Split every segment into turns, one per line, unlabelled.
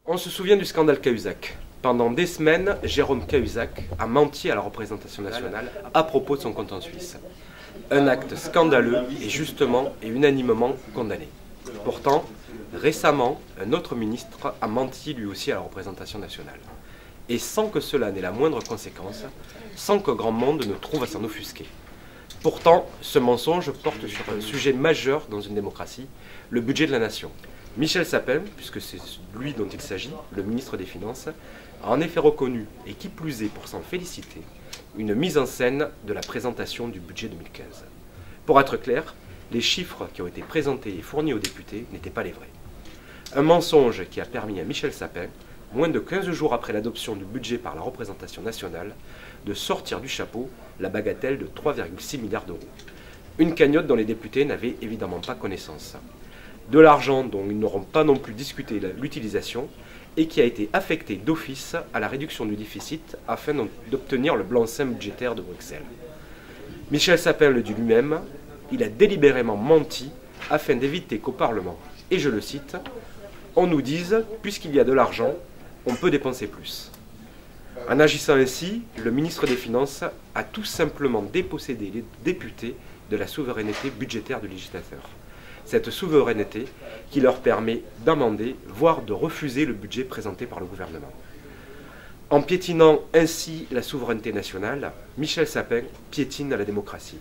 On se souvient du scandale Cahuzac. Pendant des semaines, Jérôme Cahuzac a menti à la représentation nationale à propos de son compte en Suisse. Un acte scandaleux et justement et unanimement condamné. Pourtant, récemment, un autre ministre a menti lui aussi à la représentation nationale. Et sans que cela n'ait la moindre conséquence, sans que grand monde ne trouve à s'en offusquer. Pourtant, ce mensonge porte sur un sujet majeur dans une démocratie, le budget de la nation. Michel Sapin, puisque c'est lui dont il s'agit, le ministre des Finances, a en effet reconnu, et qui plus est pour s'en féliciter, une mise en scène de la présentation du budget 2015. Pour être clair, les chiffres qui ont été présentés et fournis aux députés n'étaient pas les vrais. Un mensonge qui a permis à Michel Sapin, moins de 15 jours après l'adoption du budget par la représentation nationale, de sortir du chapeau la bagatelle de 3,6 milliards d'euros. Une cagnotte dont les députés n'avaient évidemment pas connaissance. De l'argent dont ils n'auront pas non plus discuté l'utilisation et qui a été affecté d'office à la réduction du déficit afin d'obtenir le blanc-seing budgétaire de Bruxelles. Michel Sapin le dit lui-même, il a délibérément menti afin d'éviter qu'au Parlement, et je le cite, « on nous dise, puisqu'il y a de l'argent, on peut dépenser plus ». En agissant ainsi, le ministre des Finances a tout simplement dépossédé les députés de la souveraineté budgétaire du législateur. Cette souveraineté qui leur permet d'amender, voire de refuser le budget présenté par le gouvernement. En piétinant ainsi la souveraineté nationale, Michel Sapin piétine la démocratie.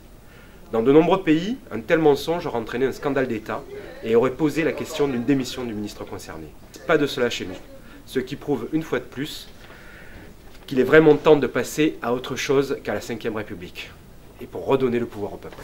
Dans de nombreux pays, un tel mensonge aurait entraîné un scandale d'État et aurait posé la question d'une démission du ministre concerné. Pas de cela chez nous, ce qui prouve une fois de plus qu'il est vraiment temps de passer à autre chose qu'à la Ve République, et pour redonner le pouvoir au peuple.